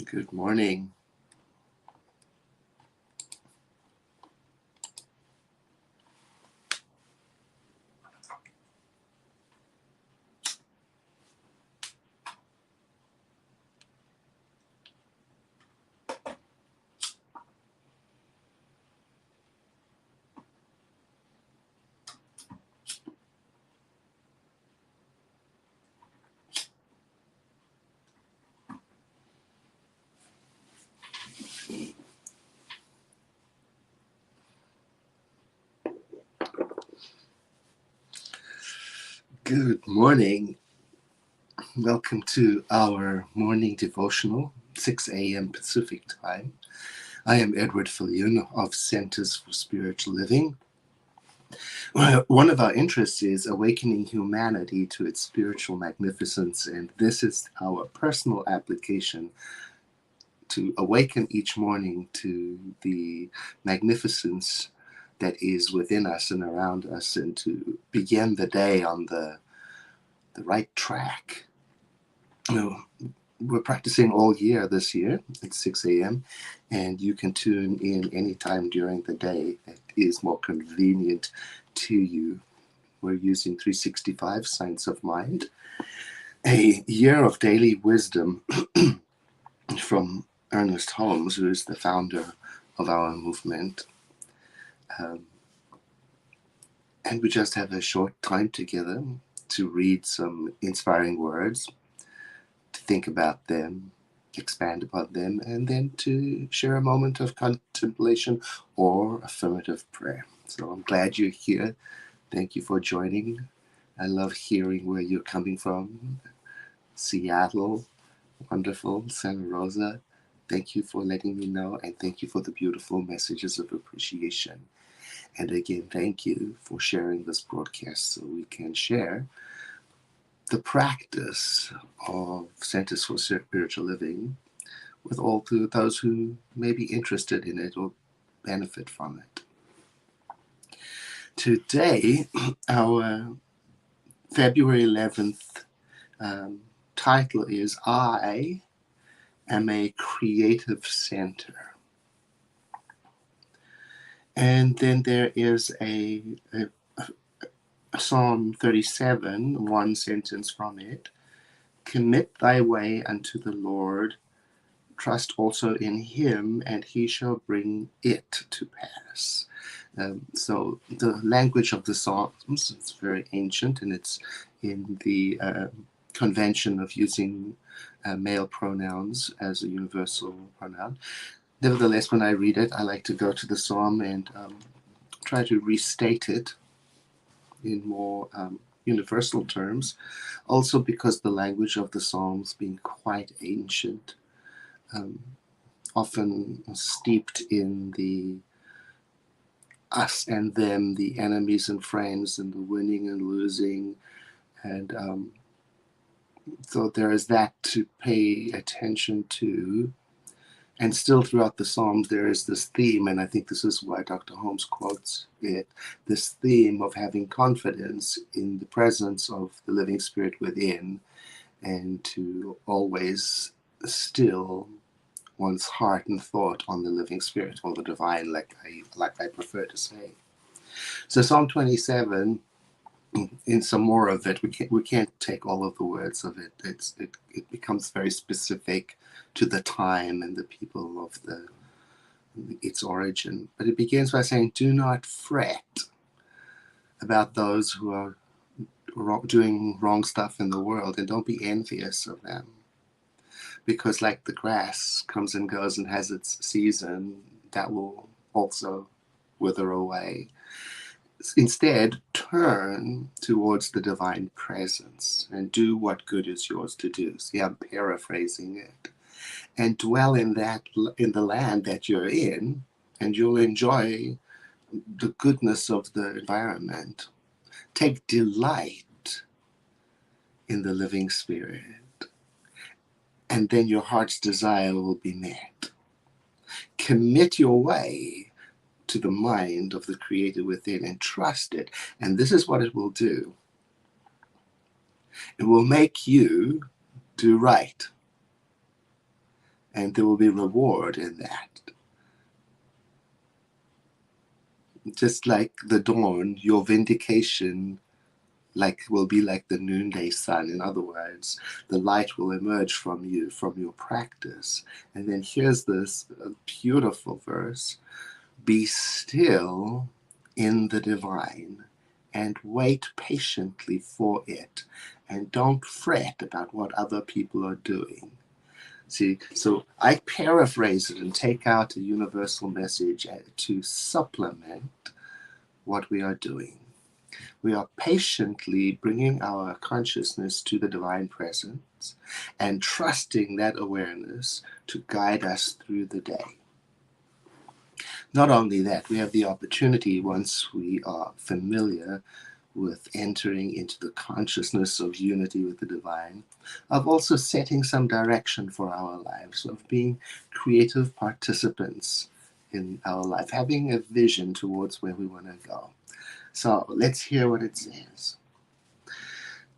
Good morning. Good morning. Welcome to our morning devotional, 6 a.m. Pacific time. I am Edward Fillion of Centers for Spiritual Living. One of our interests is awakening humanity to its spiritual magnificence, and this is our personal application to awaken each morning to the magnificence that is within us and around us, and to begin the day on the right track. We're practicing all year this year at 6 a.m. and you can tune in anytime during the day that is more convenient to you. We're using 365 Science of Mind, a year of daily wisdom from Ernest Holmes, who is the founder of our movement. And we just have a short time together to read some inspiring words, to think about them, expand upon them, and then to share a moment of contemplation or affirmative prayer. So I'm glad you're here. Thank you for joining. I love hearing where you're coming from. Seattle, wonderful. Santa Rosa, thank you for letting me know, and thank you for the beautiful messages of appreciation. And again, thank you for sharing this broadcast so we can share the practice of Centers for Spiritual Living with all those who may be interested in it or benefit from it. Today, our February 11th title is I Am a Creative Center. And then there is a Psalm 37, one sentence from it. Commit thy way unto the Lord, trust also in him, and he shall bring it to pass. So the language of the Psalms is very ancient, and it's in the convention of using male pronouns as a universal pronoun. Nevertheless, when I read it, I like to go to the Psalm and try to restate it in more universal terms, also because the language of the Psalms being quite ancient, often steeped in the us and them, the enemies and friends, and the winning and losing. And so there is that to pay attention to. And still throughout the Psalms, there is this theme, and I think this is why Dr. Holmes quotes it, this theme of having confidence in the presence of the living spirit within, and to always still one's heart and thought on the living spirit, or the divine, like I prefer to say. So Psalm 27, in some more of it, we can't take all of the words of it. It becomes very specific to the time and the people of its origin. But it begins by saying, do not fret about those who are doing wrong stuff in the world, and don't be envious of them. Because like the grass comes and goes and has its season, that will also wither away. Instead, turn towards the divine presence and do what good is yours to do. See, I'm paraphrasing it. And dwell in the land that you're in, and you'll enjoy the goodness of the environment. Take delight in the living spirit, and then your heart's desire will be met. Commit your way to the mind of the Creator within and trust it. And this is what it will do. It will make you do right. and there will be reward in that. Just like the dawn, your vindication will be like the noonday sun. In other words, the light will emerge from you, from your practice. And then here's this beautiful verse: be still in the divine and wait patiently for it, and don't fret about what other people are doing. See, so I paraphrase it and take out a universal message to supplement what we are doing. We are patiently bringing our consciousness to the divine presence and trusting that awareness to guide us through the day. Not only that, we have the opportunity, once we are familiar with entering into the consciousness of unity with the divine, of also setting some direction for our lives, of being creative participants in our life, having a vision towards where we want to go. So let's hear what it says.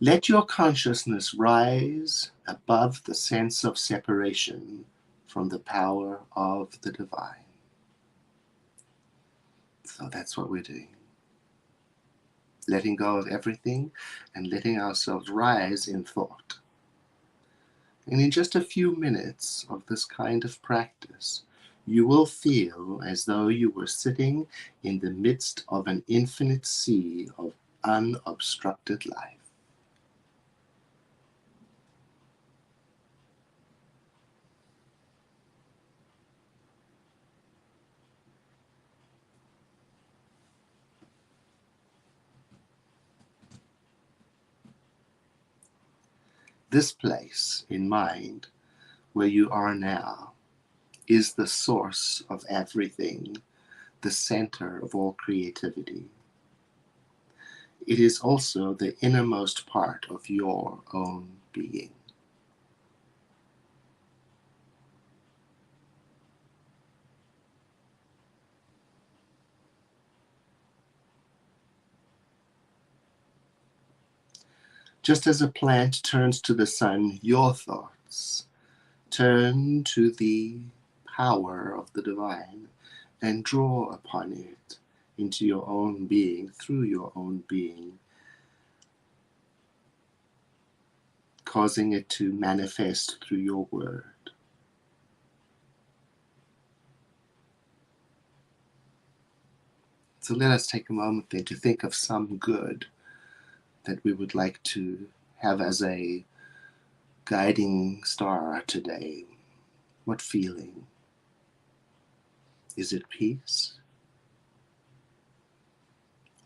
Let your consciousness rise above the sense of separation from the power of the divine. So that's what we're doing. Letting go of everything and letting ourselves rise in thought. And in just a few minutes of this kind of practice, you will feel as though you were sitting in the midst of an infinite sea of unobstructed life. This place in mind, where you are now, is the source of everything, the center of all creativity. It is also the innermost part of your own being. Just as a plant turns to the sun, your thoughts turn to the power of the divine and draw upon it into your own being, through your own being, causing it to manifest through your word. So let us take a moment then to think of some good that we would like to have as a guiding star today. What feeling? Is it peace?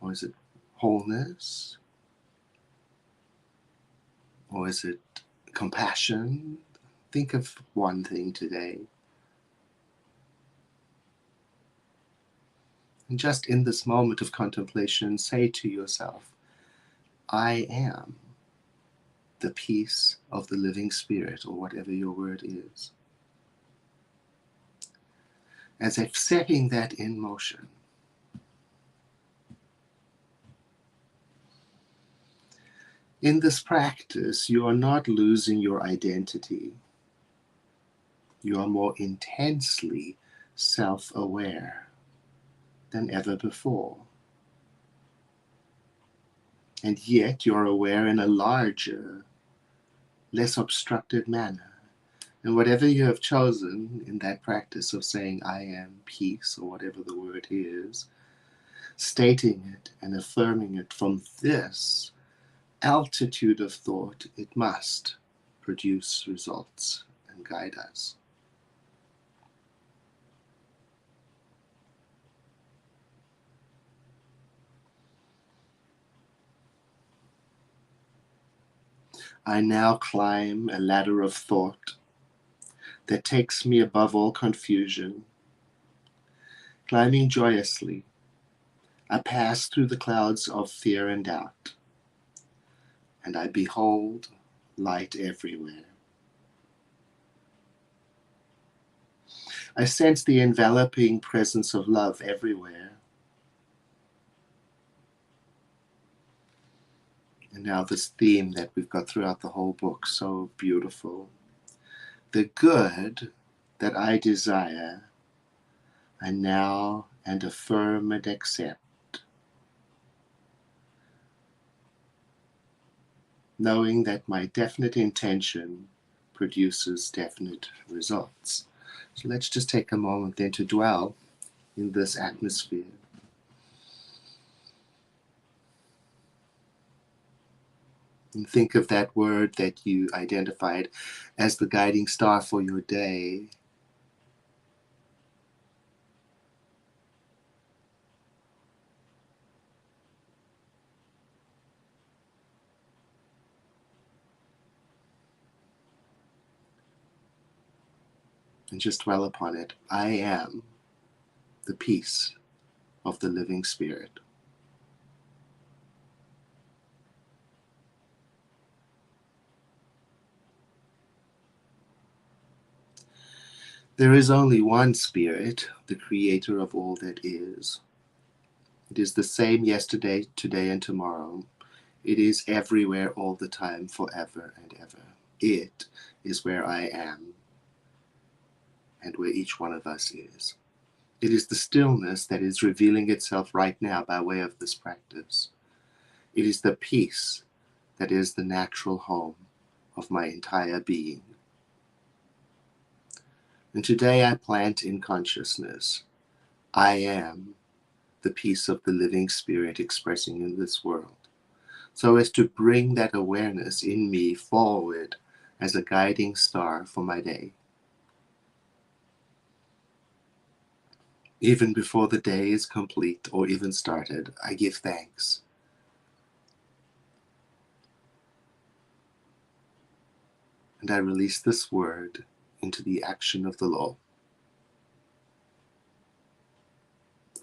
Or is it wholeness? Or is it compassion? Think of one thing today. And just in this moment of contemplation, say to yourself, I am the peace of the living spirit, or whatever your word is. As if setting that in motion. In this practice, you are not losing your identity. You are more intensely self-aware than ever before. And yet you're aware in a larger, less obstructed manner. And whatever you have chosen in that practice of saying, I am peace, or whatever the word is, stating it and affirming it from this altitude of thought, it must produce results and guide us. I now climb a ladder of thought that takes me above all confusion. Climbing joyously, I pass through the clouds of fear and doubt, and I behold light everywhere. I sense the enveloping presence of love everywhere. And now this theme that we've got throughout the whole book, so beautiful. The good that I desire, I now and affirm and accept, knowing that my definite intention produces definite results. So let's just take a moment then to dwell in this atmosphere. And think of that word that you identified as the guiding star for your day. And just dwell upon it. I am the peace of the living Spirit. There is only one Spirit, the creator of all that is. It is the same yesterday, today, and tomorrow. It is everywhere, all the time, forever and ever. It is where I am and where each one of us is. It is the stillness that is revealing itself right now by way of this practice. It is the peace that is the natural home of my entire being. And today I plant in consciousness, I am the peace of the living Spirit expressing in this world, so as to bring that awareness in me forward as a guiding star for my day. Even before the day is complete or even started, I give thanks. And I release this word into the action of the law.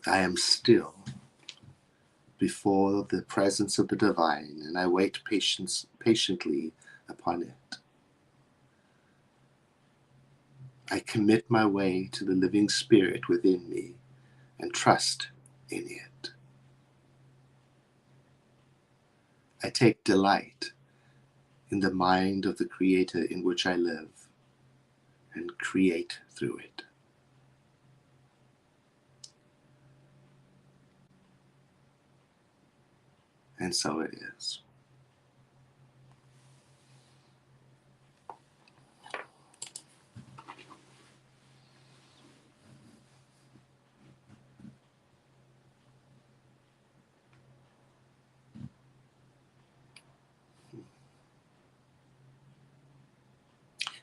I am still before the presence of the divine, and I wait patiently upon it. I commit my way to the living Spirit within me and trust in it. I take delight in the mind of the Creator in which I live and create through it. And so it is.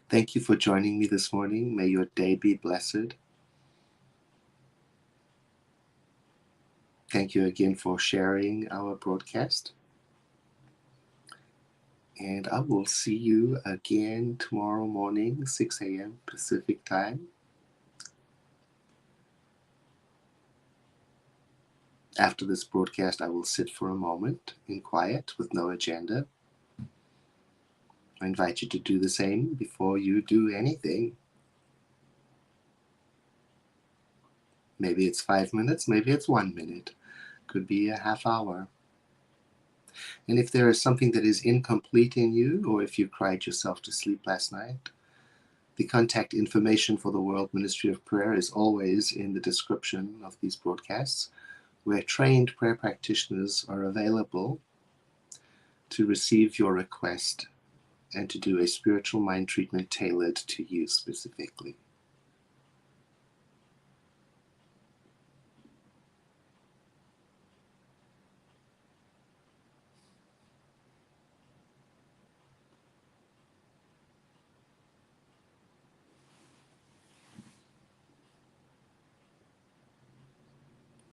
Thank you for joining me this morning. May your day be blessed. Thank you again for sharing our broadcast. And I will see you again tomorrow morning, 6 a.m. Pacific time. After this broadcast, I will sit for a moment in quiet with no agenda. I invite you to do the same before you do anything. Maybe it's 5 minutes, maybe it's 1 minute, could be a half hour. And if there is something that is incomplete in you, or if you cried yourself to sleep last night, the contact information for the World Ministry of Prayer is always in the description of these broadcasts, where trained prayer practitioners are available to receive your request and to do a spiritual mind treatment tailored to you specifically.